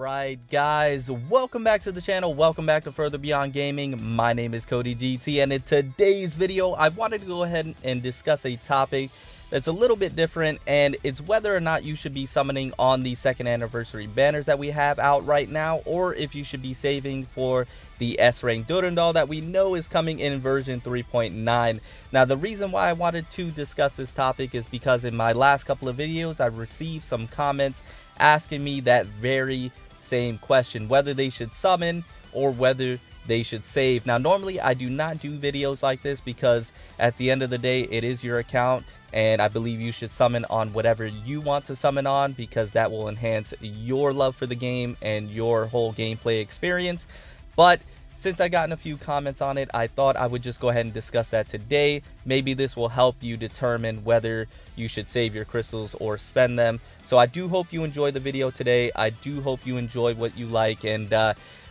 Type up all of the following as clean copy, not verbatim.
Alright guys, welcome back to the channel, welcome back to Further Beyond Gaming. My name is Cody GT, and in today's video I wanted to go ahead and discuss a topic that's a little bit different, and it's whether or not you should be summoning on the second anniversary banners that we have out right now, or if you should be saving for the S rank Durandal that we know is coming in version 3.9. Now the reason why I wanted to discuss this topic is because in my last couple of videos I received some comments asking me that very same question, whether they should summon or whether they should save. Now normally I do not do videos like this because at the end of the day it is your account, and I believe you should summon on whatever you want to summon on because that will enhance your love for the game and your whole gameplay experience. But since I gotten a few comments on it, I thought I would just go ahead and discuss that today. Maybe this will help you determine whether you should save your crystals or spend them. So I do hope you enjoy the video today. I do hope you enjoy what you like, and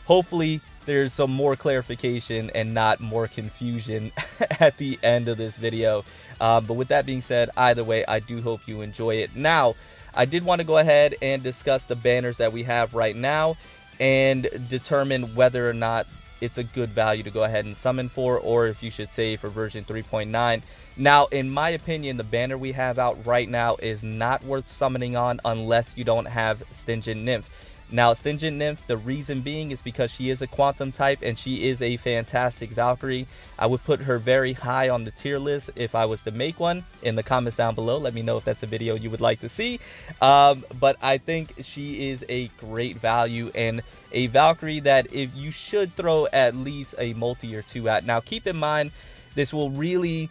hopefully there's some more clarification and not more confusion at the end of this video. But with that being said, either way, I do hope you enjoy it. Now, I did want to go ahead and discuss the banners that we have right now and determine whether or not it's a good value to go ahead and summon for, or if you should save for version 3.9. Now, in my opinion, the banner we have out right now is not worth summoning on unless you don't have Stingent Nymph. Now, Stingent Nymph, the reason being is because she is a quantum type and she is a fantastic Valkyrie. I would put her very high on the tier list if I was to make one. In the comments down below, let me know if that's a video you would like to see. But I think she is a great value and a Valkyrie that if you should throw at least a multi or two at. Now, keep in mind, this will really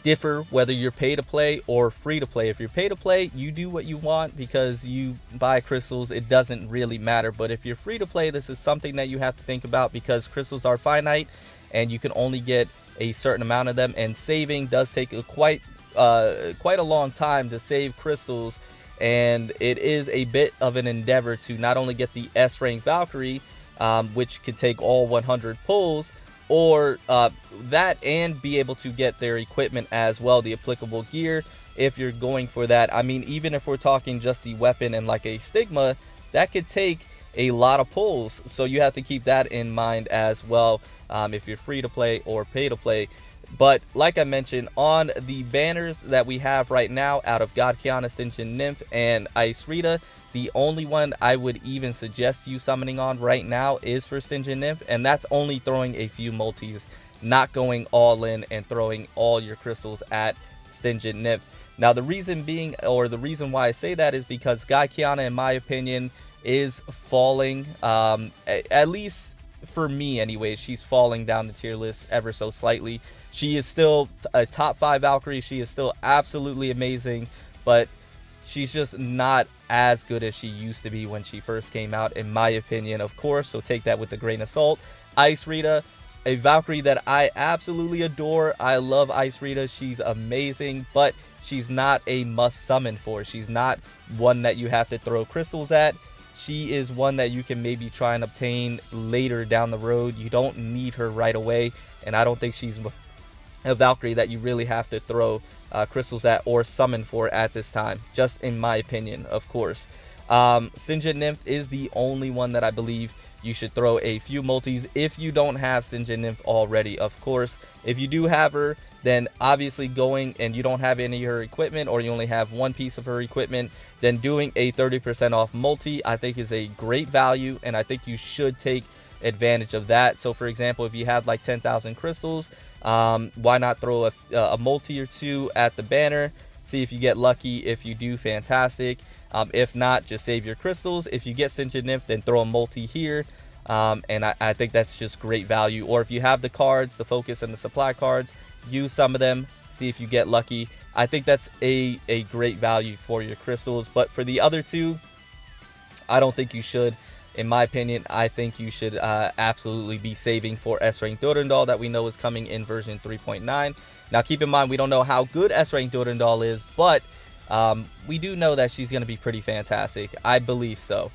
differ whether you're pay to play or free to play. If you're pay to play, you do what you want because you buy crystals, it doesn't really matter. But if you're free to play, this is something that you have to think about because crystals are finite and you can only get a certain amount of them, and saving does take quite a long time to save crystals, and it is a bit of an endeavor to not only get the S rank Valkyrie, which could take all 100 pulls, or that, and be able to get their equipment as well, the applicable gear, if you're going for that. I mean, even if we're talking just the weapon and like a stigma, that could take a lot of pulls, so you have to keep that in mind as well, if you're free to play or pay to play. But like I mentioned, on the banners that we have right now out of God Kiana, Stingent Nymph, and Ice Rita, the only one I would even suggest you summoning on right now is for Stingent Nymph, and that's only throwing a few multis, not going all in and throwing all your crystals at Stingent Nymph. Now the reason being, or the reason why I say that, is because God Kiana, in my opinion, is falling, at least for me anyway, she's falling down the tier list ever so slightly. She is still a top 5 Valkyrie, she is still absolutely amazing, but she's just not as good as she used to be when she first came out, in my opinion, of course, so take that with a grain of salt. Ice Rita, a Valkyrie that I absolutely adore. I love Ice Rita, she's amazing, but she's not a must summon for. She's not one that you have to throw crystals at. She is one that you can maybe try and obtain later down the road. You don't need her right away, and I don't think she's a Valkyrie that you really have to throw crystals at or summon for at this time, just in my opinion, of course. Stingent Nymph is the only one that I believe you should throw a few multis if you don't have Stingent Nymph already, of course. If you do have her, then obviously going and you don't have any of her equipment, or you only have one piece of her equipment, then doing a 30% off multi I think is a great value, and I think you should take advantage of that. So for example, if you have like 10,000 crystals, why not throw a multi or two at the banner, see if you get lucky. If you do, fantastic. If not, just save your crystals. If you get Stingent Nymph, then throw a multi here, and I think that's just great value. Or if you have the cards, the focus and the supply cards, use some of them, see if you get lucky. I think that's a great value for your crystals. But for the other two, I don't think you should. In my opinion, I think you should absolutely be saving for S rank Durandal that we know is coming in version 3.9. Now keep in mind, we don't know how good S rank Durandal is, but we do know that she's going to be pretty fantastic. I believe so.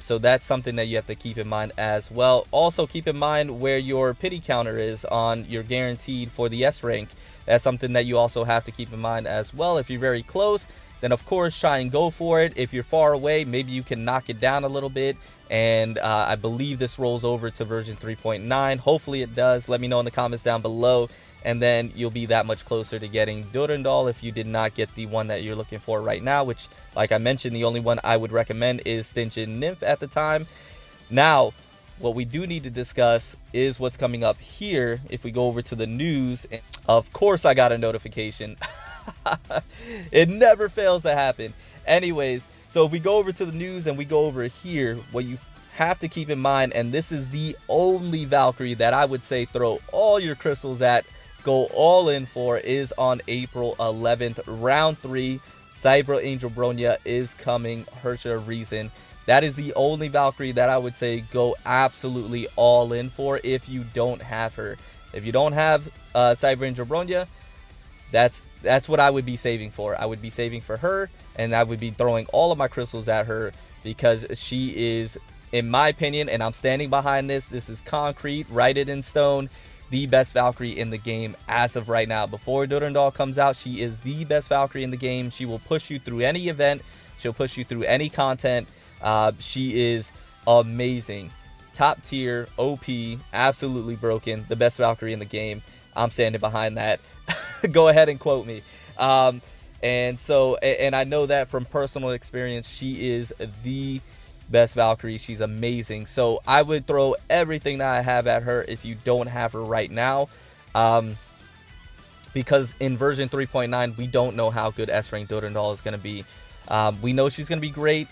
So that's something that you have to keep in mind as well. Also keep in mind where your pity counter is on your guaranteed for the S rank. That's something that you also have to keep in mind as well. If you're very close, then of course try and go for it. If you're far away, maybe you can knock it down a little bit. And I believe this rolls over to version 3.9. Hopefully it does. Let me know in the comments down below. And then you'll be that much closer to getting Durandal if you did not get the one that you're looking for right now, which, like I mentioned, the only one I would recommend is Stinchen Nymph at the time. Now, what we do need to discuss is what's coming up here. If we go over to the news, of course I got a notification. It never fails to happen. Anyways, so if we go over to the news and we go over here, what you have to keep in mind, and this is the only Valkyrie that I would say throw all your crystals at, go all in for, is on April 11th, round 3. Cyber Angel Bronya is coming, Hersha of Reason. That is the only Valkyrie that I would say go absolutely all in for if you don't have her. If you don't have Cyber Angel Bronya, that's what I would be saving for. I would be saving for her, and I would be throwing all of my crystals at her, because she is, in my opinion, and I'm standing behind this, this is concrete, write it in stone, the best Valkyrie in the game as of right now. Before Durandal comes out, she is the best Valkyrie in the game. She will push you through any event. She'll push you through any content. She is amazing. Top tier, OP, absolutely broken, the best Valkyrie in the game. I'm standing behind that. Go ahead and quote me. And I know that from personal experience, she is the best Valkyrie. She's amazing. So I would throw everything that I have at her if you don't have her right now, because in version 3.9 we don't know how good S rank Durandal is going to be. We know she's going to be great,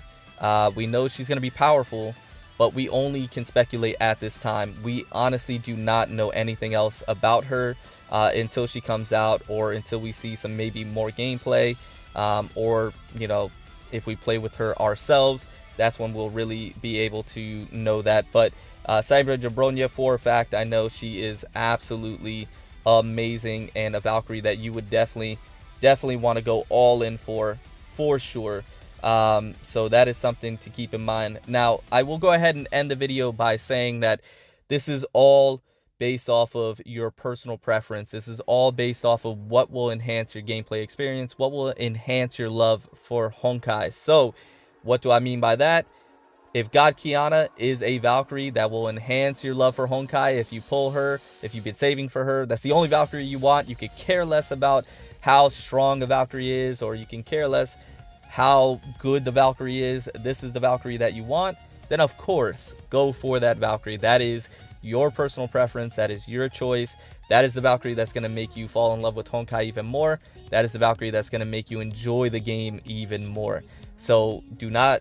we know she's going to be powerful, but we only can speculate at this time. We honestly do not know anything else about her until she comes out, or until we see some maybe more gameplay, or, you know, if we play with her ourselves, that's when we'll really be able to know that. But Cyber Bronya, for a fact, I know she is absolutely amazing, and a Valkyrie that you would definitely want to go all in for sure. So that is something to keep in mind. Now, I will go ahead and end the video by saying that this is all based off of your personal preference. This is all based off of what will enhance your gameplay experience, what will enhance your love for Honkai. So what do I mean by that? If God Kiana is a Valkyrie that will enhance your love for Honkai, if you pull her, if you've been saving for her, that's the only Valkyrie you want. You could care less about how strong a Valkyrie is, or you can care less how good the Valkyrie is. This is the Valkyrie that you want. Then of course, go for that Valkyrie. That is your personal preference. That is your choice. That is the Valkyrie that's going to make you fall in love with Honkai even more. That is the Valkyrie that's going to make you enjoy the game even more. So do not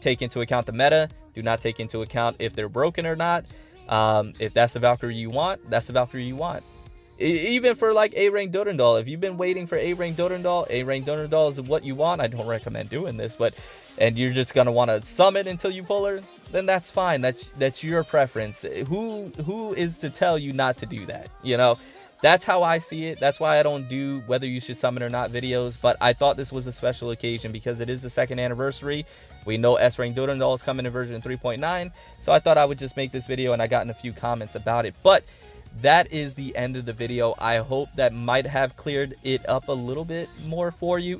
take into account the meta. Do not take into account if they're broken or not. If that's the Valkyrie you want, that's the Valkyrie you want. Even for like A-rank Durandal, if you've been waiting for A-rank Durandal is what you want. I don't recommend doing this, but and you're just gonna want to summon until you pull her, then that's fine. That's your preference. Who is to tell you not to do that? You know, that's how I see it. That's why I don't do whether you should summon or not videos. But I thought this was a special occasion because it is the 2nd anniversary. We know S rank Durandal is coming in version 3.9, so I thought I would just make this video, and I got in a few comments about it. But that is the end of the video. I hope that might have cleared it up a little bit more for you.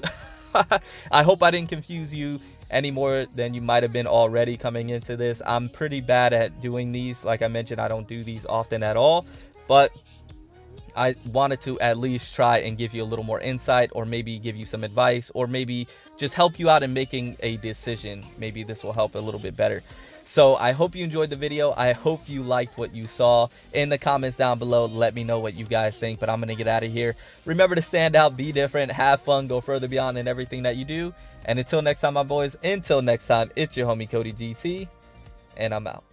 I hope I didn't confuse you any more than you might have been already coming into this. I'm pretty bad at doing these. Like I mentioned, I don't do these often at all, but I wanted to at least try and give you a little more insight, or maybe give you some advice, or maybe just help you out in making a decision. Maybe this will help a little bit better. So I hope you enjoyed the video. I hope you liked what you saw. In the comments down below, let me know what you guys think, but I'm going to get out of here. Remember to stand out, be different, have fun, go further beyond in everything that you do. And until next time, my boys, until next time, it's your homie Cody GT, and I'm out.